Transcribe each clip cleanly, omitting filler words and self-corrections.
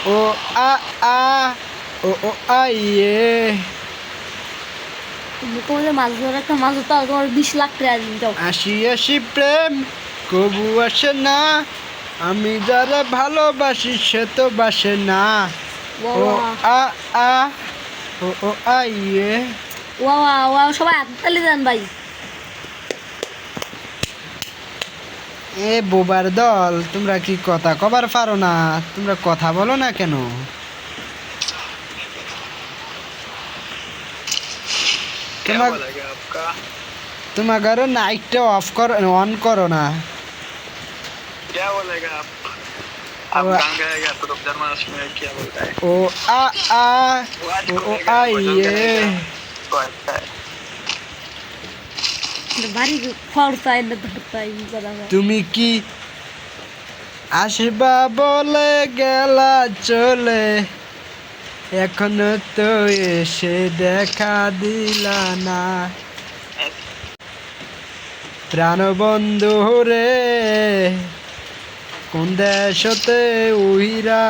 ও আ আ ও ও আ ইয়ে। তুমি তোমাদের মাছ ধরে একটা মাছ ধরতে তোমার 20 লাখ টাকা দিন যাও। আসি আসি প্রেম কবু আসে না, আমি যারা ভালোবাসি সে তো বাসে না। ও বাবা আ আ ও ও আ ইয়ে। ওয়া ওয়া সবাই হাততালি দেন ভাই। এ বোবার দল, তোমরা কি কথা কবার পারো না? তোমরা কথা বলো না কেন? क्या তোমার बोला गया आपका? তোমার ঘরে নাইটটা অফ করো, অন করো না। क्या बोलेगा आप ও गान गाएगा तो जन्माष्टमी में क्या बोलता है? ও আ আ वो आज ও ও करेगा আ भजन ইয়ে। गाएगा तो अच्छा है। বাড়ি খরচাই না ধরতাই করা হয়। তুমি কি আসবা বলে গেলা চলে, এখনো তো এসে দেখা দিলা না। প্রাণবন্ধু রে, কোন দেশতে উইরা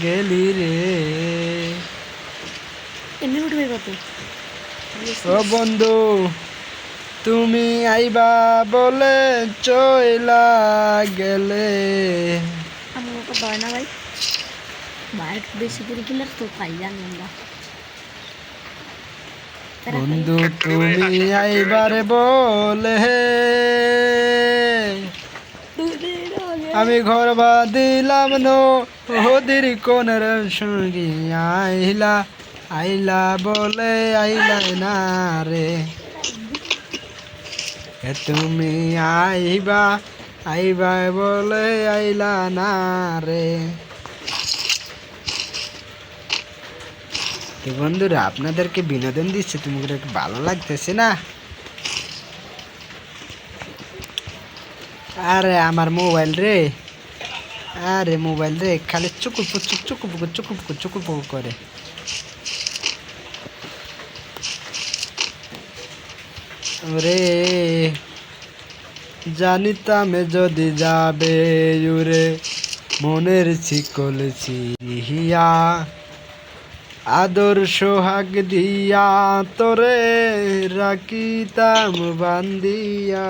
গেলি রে। এমনি উঠবে কত ও বন্ধু, তুমি আইবা বলে চইলা গেলে। আমার কত হয় না ভাই, ভাই একটু বেশি করে কিনলে তো খাই জানি আমরা। বন্ধু তুমি আইবারে বলে আমি ঘর দিলাম নো, ওদের কোনের সঙ্গী আইলা আইলা বলে আইলা না রে। এ তুমি আইবা আইবা বলে আইলা না রে। তো বন্ধুরা, আপনাদেরকে বিনোদন দিচ্ছে, তোমাদের একটু ভালো লাগতেছে না? আরে আমার মোবাইল রে, আরে মোবাইল রে খালি চুকুপুক চুকুপুক চুকুপুক চুকুপুক করে। ওরে জানিতাম যদি যাবে উরে, মনের শিকল ছিড়িয়া আদর সোহাগ দিয়া তোরে রাখিতাম বান্দিয়া।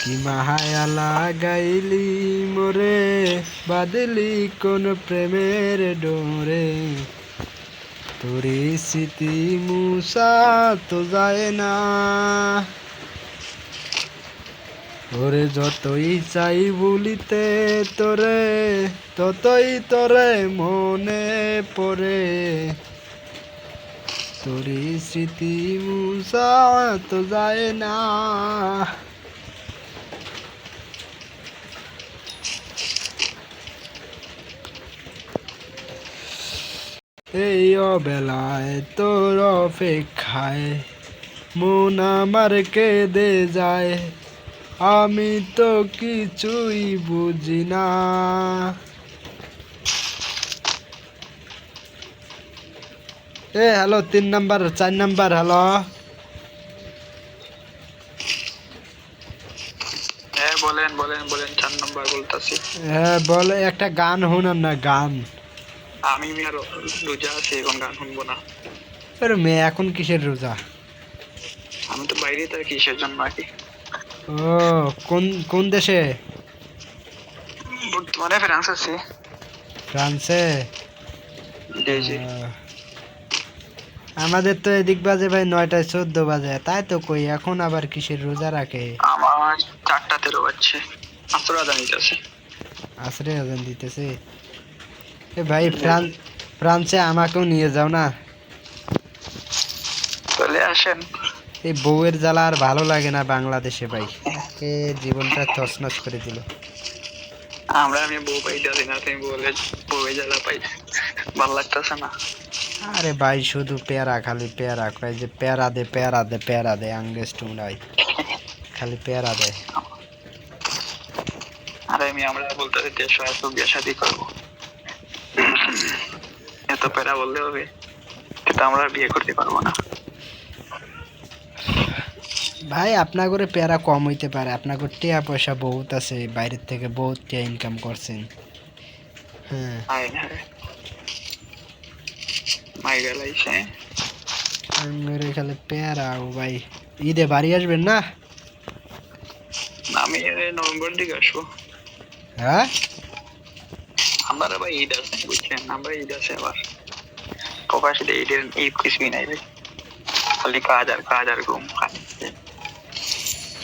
কি মায়া লাগাইলি মোরে, বাদলি কোন প্রেমের ডোরে, তোরে স্মৃতি মুসা তো যায় না। ওরে যতই চাই বলিতে তোরে, ততই তোরে মনে পড়ে, তোরে স্মৃতি মুসা তো যায় না। এই অবেলায় তোর অপেক্ষায় মন আমার কেঁদে যায়, আমি তো কিছুই বুঝি না। Hello 3 number 4 number, hello. হ্যাঁ বলেন বলেন বলেন, 4 নম্বর বলতাছি। হ্যাঁ বলে, একটা গান শুনান না, গান। আমি আর রোজা আছি, এখন গান শুনবো না। আরে মেয়ে এখন কিসের রোজা? আমি তো বাইরে থাকি, সেজন্য আর কি। ও কোন কোন দেশে? বর্তমানে ফ্রান্স আছি। ফ্রান্সে? জি জি। আমাদের তো এদিক বাজে ভাই 9টা 14 বাজে, তাই তো কই এখন আবার কিসের রোজা রাখে? আমার 4টা 13 বাজছে, আসর আজান দিতেছে। আসরে আজান দিতেছে। এ ভাই ফ্রান্সে আমাকেও নিয়ে যাও না। চলে আসেন। এই বউয়ের জ্বালা আর ভালো লাগে না বাংলাদেশে ভাই, একে জীবনটা তছনছ করে দিল। আমি বউ পাইতেছি না, তুমি বলে বউ জ্বালা পাই, ভালো লাগতেছে না। আরে ভাই শুধু প্যারা, খালি প্যারা কয় যে প্যারা দে প্যারা দে প্যারা দে, আঙ্গেস টুমরাই খালি প্যারা দেয়। আরে আমরা বলতেছি দেশ আসো, বিয়ে শাদী করবো, এত প্যারা বললে হবে? কিন্তু আমরা বিয়ে করতে পারবো না। ভাই আপনার করে প্যারা কম হইতে পারে, আপনার টিয়া পয়সা বহুত আছে, বাইরের থেকে বহুত টিয়া ইনকাম করছেন, হ্যাঁ আয় না রে মাই গেলাইছে মেরে খালি প্যারাও ভাই। ঈদে বাড়ি আসবেন না? আমি নভেম্বর দিকে আসবো। হ্যাঁ আমার আবার ঈদ আছে বুঝছেন, আমরা ঈদ আছে আবার প্রবাসীদের ঈদ কিছুই নাই ভাই, খালি কাজ আর ঘুম খাচ্ছে।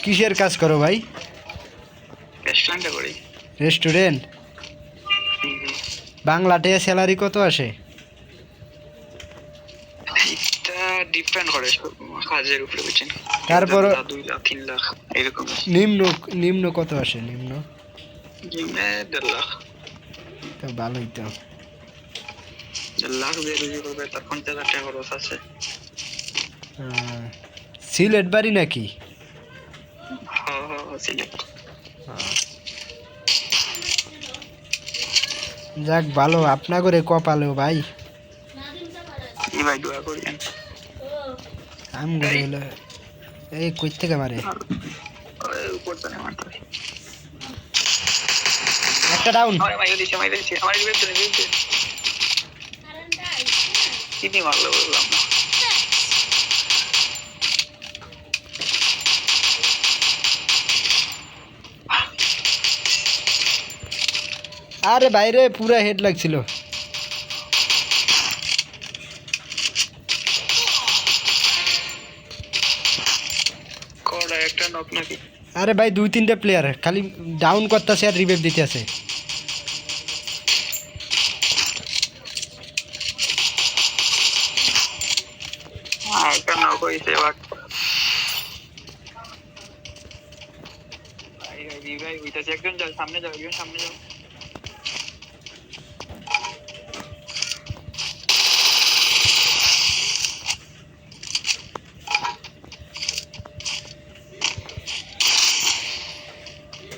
কিসের কাজ করো ভাই? রেস্টুরেন্টে করি। রেস্টুরেন্ট? বাংলাতে স্যালারি কত আসে? এটা ডিপেন্ড করে কাজের উপরে বুঝছেন। তারপর 2 লাখ 3 লাখ এরকম। নিম্ন নিম্ন কত আসে নিম্ন? জিমে 1.5 লাখ। তো ভালোই তো। 1.5 লাখ দিয়ে রুজি করবে, তার 50,000 টাকা খরচ আছে। সিলেট বাড়ি নাকি? সিলেট। যাক ভালো, আপনা করে কপালেও ভাই। এই ভাই দোয়া করেন। আম করে হলো এই কই থেকে মারে উপর তো নেই মারতে। একটা ডাউন। আমার মাইরে দিছে আমার রিবেট তো নেই। কিনি মারলো বললাম না। আরে বাইরে পুরা হেড লাগছিল। কোড একটা নক নাকি? আরে ভাই 2-3টা প্লেয়ার খালি ডাউন করতেছে আর রিভাইভ দিতে আছে। একটা নক হইছে বাট ভাই হইতাছে। একজন যাও সামনে যাও, একজন সামনে যাও।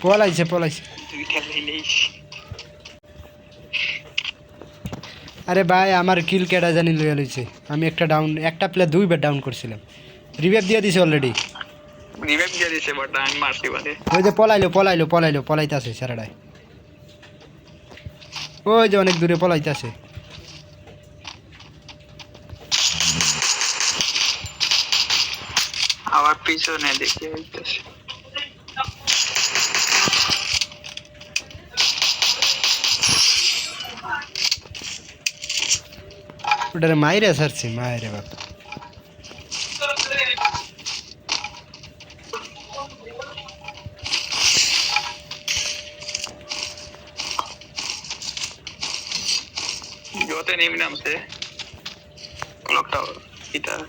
পলাইছে দুইটা মিলেইস। আরে ভাই আমার কিল কেডা জানি লইয়া লইছে। আমি একটা প্লেয়ার 2বার ডাউন করছিলাম, রিভাইভ দিয়ে দিছে অলরেডি। রিভাইভ দিয়ে দিছে বাট আমি মারতে পারে। ওই যে পলাইতাছে সারাডাই। ওই যে অনেক দূরে পলাইতাছে। আবার পিছনে দেখে হইতাছে। ওটারে মাইরে সারছি মাইরে বাপ। जोते नहीं नामसे क्लॉक टावर इधर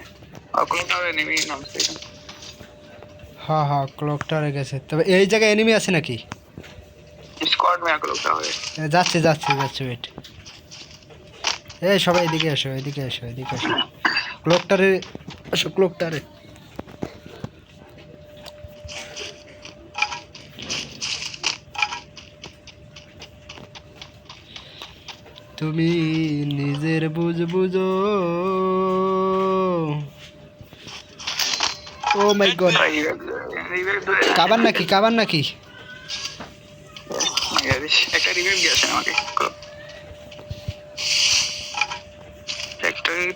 और क्लॉक टावर नहीं नामसे হ্যাঁ হ্যাঁ ক্লকটারে গেছে। তবে এই জায়গায় এনিমি আছে নাকি? स्क्वाड में क्लॉक टावर है। যাচ্ছে ওয়েট। এই সবাই এদিকে এসো। ক্লকটারে তুমি নিজের বুঝো। ও মাই গড, কাবার নাকি? একটা রিভাইভ দিয়েছে আমাকে ফ্যাক্টরি।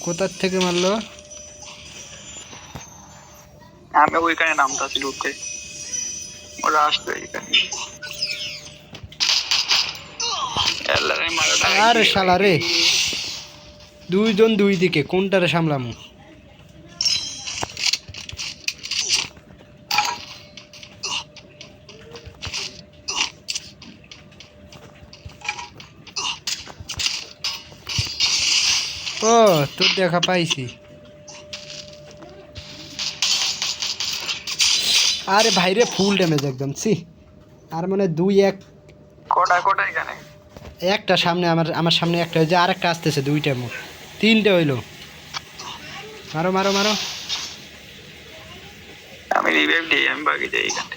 কোথার থেকে মারলো? আমি ওইখানে নামতাছি ঢুকতে, ওরা আসবে এখানে। আরে শালা রে, 2 জন 2 দিকে, কোনটারে সামলামু? ও তোর দেখা পাইছি। আরে ভাইরে ফুল ড্যামেজ একদম। আর মানে 2-1 কোটা এখানে একটা সামনে আমার সামনে একটা, ওই যে আরেকটা আসতেছে, 2টা মোট 3টে হইলো। মারো। আমি রিভাইভ দিই, আমি বাকি যাই এখানে।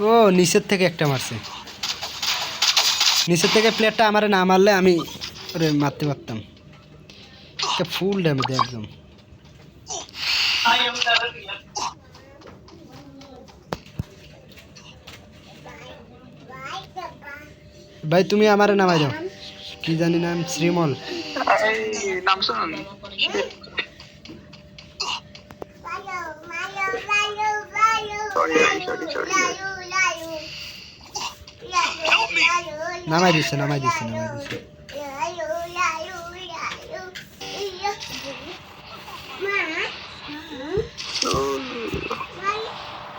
ও নিচের থেকে একটা মারছে। নিচের থেকে প্লেয়ারটা আমারে না মারলে আমি ওরে মারতে পারতাম। ফুল ড্যামেজ একদম। ভাই তুমি আমারে নামাই দাও, কি জানি নাম, শ্রীমল। এই নাম শুনুন। Sorry sorry sorry. নামাই দিচ্ছে নামাই দিচ্ছে নামাই দিচ্ছে।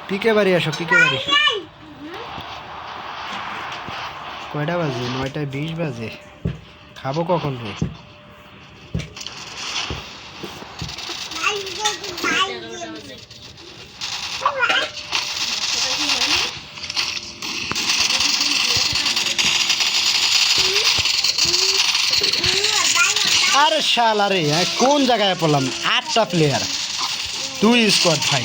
পিকে বাড়ি আসো, পিকে বাড়ি। কয়টা বাজে? 9:20 বাজে। খাবো কখন রে? আরে শালা রে, কোন জায়গায় পড়লাম? 8টা প্লেয়ার, 2 স্কোয়াড ভাই,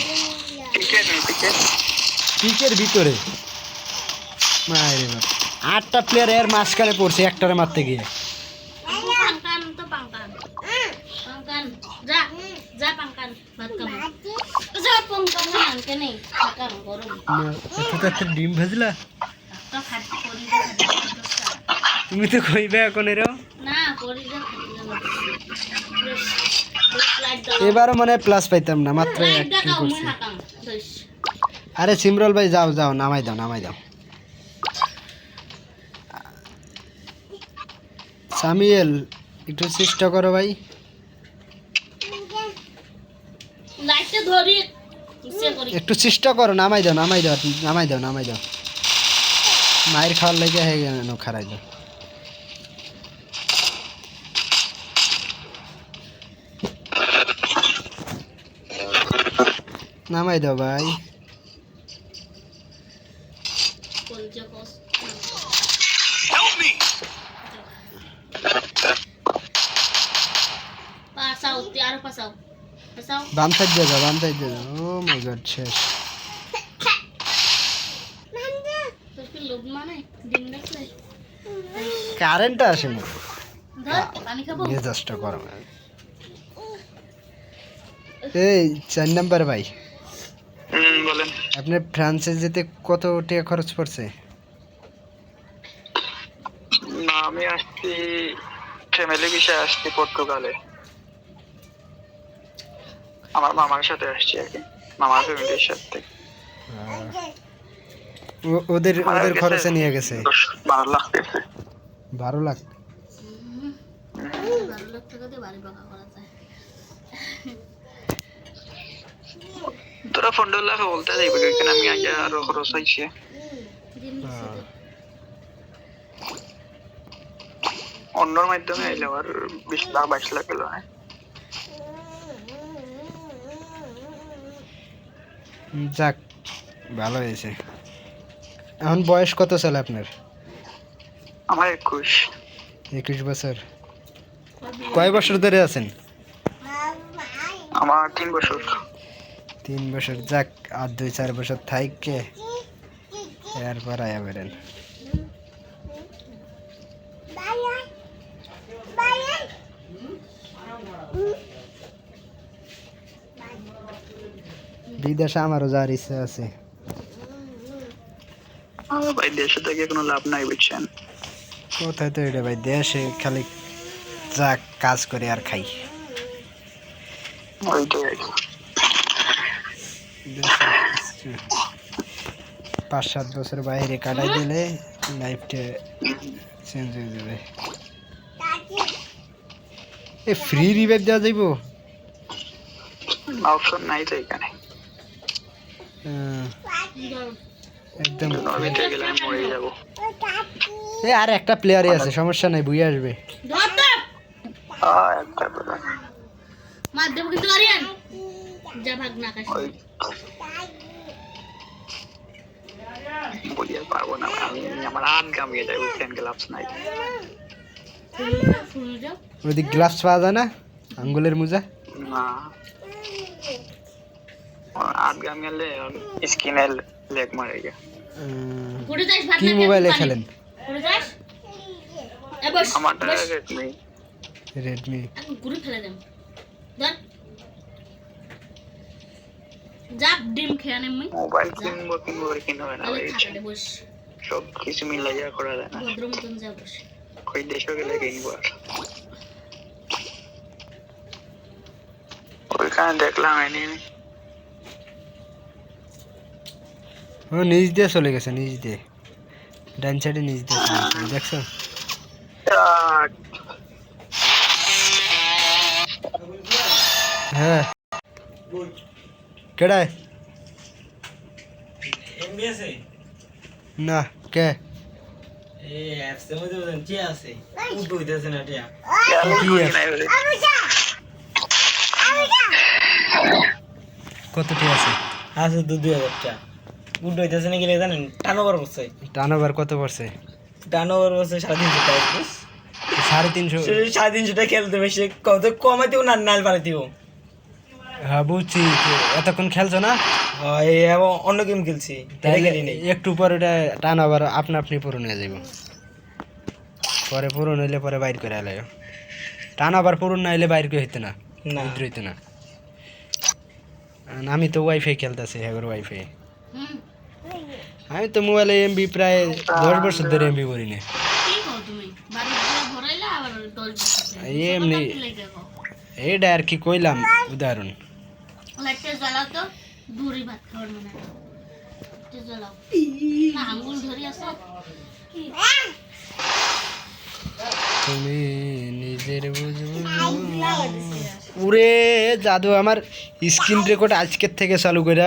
পিকের ভিতরে। মারে বাপ, 8টা প্লেয়ার এর মাঝখানে পড়ছে একটারে মারতে গিয়ে। পাঙ্কান তো পাঙ্কান পাঙ্কান যা যা পাঙ্কান ভাত খাবো যা পাঙ্কান না আনকে নেই পাঙ্কান গরম এত একটা ডিম ভাজলা? তো খাটি করি তুমি তো কইবে এখন এরও না করি যা এবারও মনে হয় প্লাস পাইতাম না, মাত্র এক কিল করছি। আরে সিমরল ভাই যাও যাও, নামাই দাও নামাই দাও। সামিয়েল একটু চেষ্টা করো ভাই। লাইটটা ধরি ইচ্ছে করি একটু চেষ্টা করো, নামাই দাও নামাই দাও নামাই দাও নামাই দাও। মায়ের খাওয়ার লেগে হয়ে গেল, খারাই দাও। নামাই দাও ভাই। কলজা কস পাসাও আর পাসাও পাসাও বাম সাইড দিয়ে যাও, বাম সাইড দিয়ে যাও। ও মাই গড, শেষ। তোর কি লোভ মানে ডিম দেখলে কারেন্টটা আসে না, ধর পানি খাবো মেজাজটা গরম। এই 4 নাম্বার ভাই, বলেন। আপনি ফ্রান্সে যেতে কত টাকা খরচ পড়ছে? না আমি আসছি ফ্যামিলি বিষয়ে, আসছি পর্তুগালে। আমার মামার সাথে আসছি আর কি, মামার ফ্যামিলির সাথে। ওদের ওদের খরচে নিয়ে গেছে 12 লাখ গেছে। 12 লাখ? 12 লাখ টাকা দিয়ে বাড়ি পাকা করা যায়। তোরা 15 লাখ বলতে যাইবে, কিন্তু আমি আগে আরো খরচ হয়েছে। অন্যর মাধ্যমে আইলে আবার 20 লাখ 22 লাখ গেল। যাক, ভালো হয়েছে। এখন বয়স কত চলে আপনার? আমার 21। 21 বছর। কয় বছর ধরে আছেন? আমার 3 বছর। 3 বছর। যাক, আর 2-4 বছর থাইকে এরপর আয়া বেরেন। বিদেশে আমারও যাওয়ার ইচ্ছা আছে। ভাই দেশে থেকে কোনো লাভ নাই, বুঝছেন? কোথায় তো এটা ভাই, দেশে খালি যা কাজ করে আর খাই। ওইটাই 5-7 বছর বাইরে কাটাই দিলে লাইফটা চেঞ্জ হয়ে যাবে। এ ফ্রি রিভাইভ দেওয়া যাইব? অপশন নাই তো এখানে। একদম নরওয়েতে গেলে আমি মরে যাব। এ আর একটা প্লেয়ারই আছে, সমস্যা নাই, বুঝে আসবে। একটা বলা মার দেবো কিন্তু আরিয়ান যা ভাগ না কাশ ওই বলিয়া পারবো না আমি, আমার হাত গামিয়ে যায়, বুঝছেন? গ্লাভস নাই। শুনে যাও ওইদিক গ্লাভস পাওয়া যায় না, আঙ্গুলের মোজা? না, হাত গামিয়ে স্কিনে লেগ মারে গিয়ে। পড়ে যাস ভাত কি না মোবাইলে খেলেন? পড়ে যাস এ বস আমারটা রেডমি রেডমি এখন ঘুরে ফেলে দেব ধর যা ডিম খেয়ে আনে আমি মোবাইল কিনবো কিনবে না ভাই থাকলে বস সব কিছু মিলাইয়া করা যায় না ভদ্র মতন যা বস কই দেশে গেলে কিনবো আর ওইখানে দেখলাম এনিমি ও নিচ দিয়ে চলে গেছে নিচ দিয়ে ডান সাইডে নিচ দিয়ে চলে গেছে, দেখছো হ্যাঁ কেডায় এমবিএসে না কে এই অ্যাপসের মধ্যে বলেন কি আছে উঠে হইতেছে না টিয়া কতটি আছে আছে 2000 টা উঠে হইতেছে না কি জানেন টার্নওভার করছে টার্নওভার কত পড়ছে টার্নওভার করছে 350 টাকা 350 350 টাকা খেলতে বেশি কত কমাইতেও না নাল পারিতেও হ্যাঁ বুঝছি এতক্ষণ খেলছো না এই এবং অন্য গেম খেলছি তাইলে একটু পরে ওটা টার্নওভার আপনা আপনি পূরণ হয়ে যাবে পরে পূরণ হইলে পরে বাইর করে আলাইও টার্নওভার পূরণ না হইলে বাইর করে হইতে না না উইথড্র হইতে না আমি তো ওয়াইফাই খেলতেছি হ্যাঁ ওয়াইফাই হুম আমি তো মোবাইলে এমবি প্রায় 10 বছর ধরে এমবি করি না কি কও তুমি বাড়ি দিয়ে ভরাইলা আবার 10 বছর এমনি এইটা আর কি কইলাম উদাহরণ লাইটটা জ্বালাও তো দূরে ভাত খাওয়ার মনে হয় লাইটটা জ্বালাও না আঙ্গুল ধরে আসো তুমি নিজের বুঝবো উরে জাদু আমার স্ক্রিন রেকর্ড আজকের থেকে চালু করে